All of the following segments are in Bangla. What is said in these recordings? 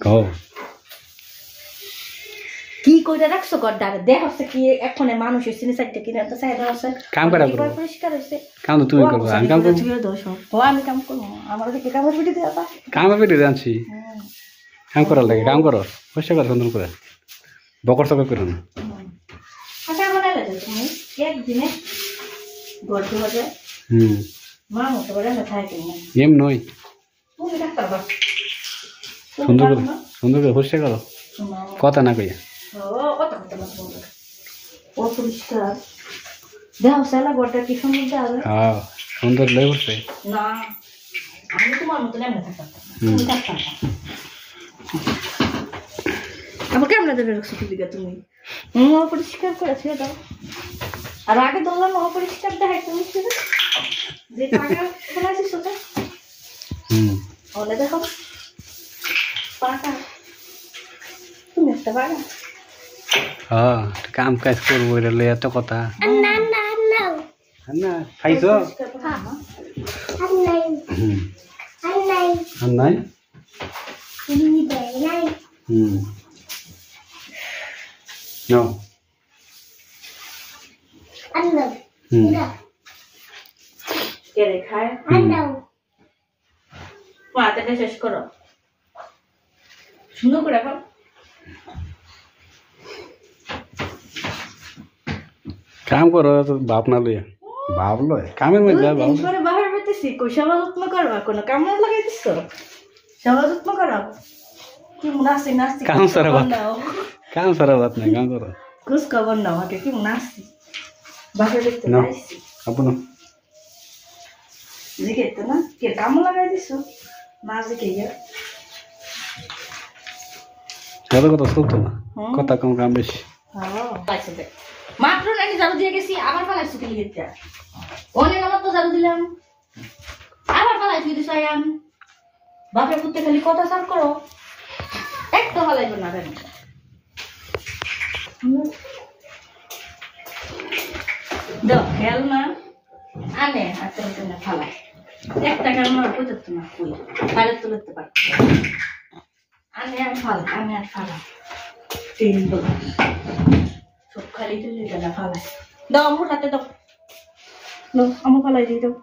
কও কি কইরা রাখছো গড্ডারে দেহ হচ্ছে কি এখন মানুষ সিনি সাইডটা কিনা তো সাইডা আছে কাম করা কি পরিষ্কার হইছে কাম তো তুমি করবে আমি কাম করব ও আমি কাম করব আমার দিকে কামের ভিডিও দেয়া তা কামের ভিডিও জানছি কাম করার লাগে কাম করো পয়সা কর সুন্দর করে বকর সকর করো না আচ্ছা বানালে তুমি একদিনে গড়তে হবে মা মতো বলে না থাকে না এম নই তুমি ডাক্তার বাস সুন্দর করে পয়সা করো কথা না কইয়া ও কথা কথা না বলো ও পরিষ্কার দেহ সালা গড়টা কি সুন্দর দেখাবে হ্যাঁ সুন্দর লাগে বলছে না আমি তোমার মতো এমন থাকতাম তুমি থাকতাম আমার কেমন দেবে রক্ত দিকে তুমি পরিষ্কার করে ছেড়ে দাও আর আগে বললাম অপরিষ্কার দেখাই তুমি যে টাকা ফেলাইছিস ওটা ওলে দেখো পাকা তুমি একটা বাড়া হ্যাঁ কাম কাজ করবো এটা লই এত কথা না না না না খাইছো নাই No. কে রে খায় মাথাটা শেষ করো সুন্দর করে খাও কাম করো তো বাপ না লইয়া বাপ লয় কামের মধ্যে বাপ করে বাহির বেতেছি কই সেবা যত্ন করবা কোনো কাম না লাগাই দিছো সেবা যত্ন করো কি নাচি নাচি কাম সারা বাত কাম সারা বাত না কাম করো কুছ খবর না আমাকে কি নাচি বাহির বেতে নাচি আপনো জিগে তো না কে কাম লাগাই দিছো না জিগে ইয়া কত কত চলতো না কথা কম কাম বেশি পাইছে দেখ মাত্র নাকি ঝাড়ু দিয়ে গেছি আবার পালাই শুকে লিখেছি অনেক আমার তো ঝাড়ু দিলাম আবার পালাই শুয়ে দিছি আমি বাপের পুত্রে খালি কথা সার করো একটা পালাইব না রেন দাও খেল না আনে হাতে না ফালাই একটা কারণ আর বুঝতে না কই বাইরে তুলতে পার আনে আর ফালা আনে আর ফালা তিন বল সব খালি তুলে গেল ফালাই দাও আমার হাতে দাও নো আমার ফালাই দিয়ে দাও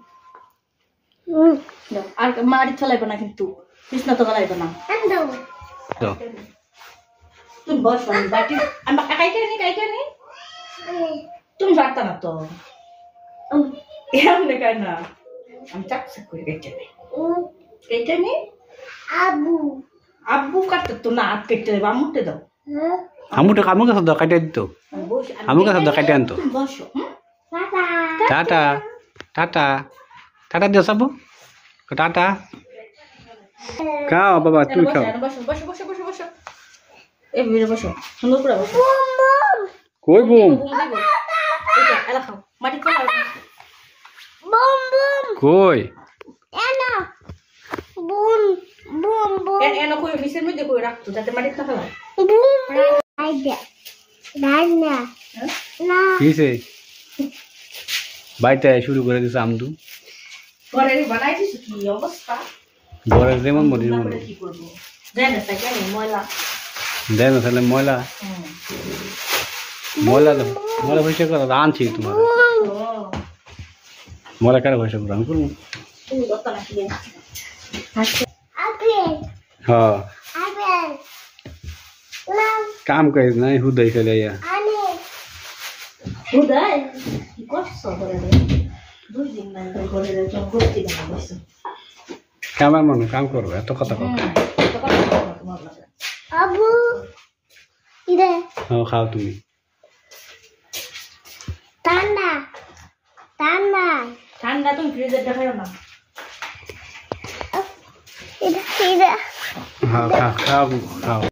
দাও আর মারি চলাইব না কিন্তু কৃষ্ণ তো গলাইব না দাও দাও তুমি বস বাকি আমি কাইতে নি তুমি পারতা না তো এমনি কাই না আমি চাকসা করে কেটে নি আব্বু আব্বু কাটতে তো না হাত কেটে দেবো আমুতে দাও আমুটা কামু কাছে দাও কাটে দিত আমু কাছে দাও কাটে আনতো বসো টাটা টাটা টাটা দিও সব টাটা খাও বাবা তুই খাও বসো বসো বসো বসো বসো এই ভিড়ে বসো সুন্দর করে বসো কই বুম এটা এলা খাও মাটি খাও বুম বুম কই এনা বুম বুম বুম এনা কই মিশের মধ্যে কই রাখতো যাতে মাটি না ফেলায় বুম আইডা না না কিসে বাইতে শুরু করে দিছে আমদু ঘরে বানাইছিস কি অবস্থা ঘরে যেমন মনে মনে কি করব দেন না কেন ময়লা দেন তাহলে ময়লা ময়লা ময়লা পয়সা করে আনছি তোমার ময়লা কার পয়সা করে আমি করবো তুমি কত না কি আচ্ছা আপেল হ্যাঁ আপেল কাম করে নাই হুদাই ফেলে ইয়া আনে হুদাই কি করছ করে রে দুই দিন না করে রে তো করতে না বসে কামের মানুষ কাম করবে এত কথা কথা আবু ইরে হ্যাঁ খাও তুমি ঠান্ডা ঠান্ডা ঠান্ডা তুমি ফ্রিজে দেখাও না হ্যাঁ খাও খাও খাও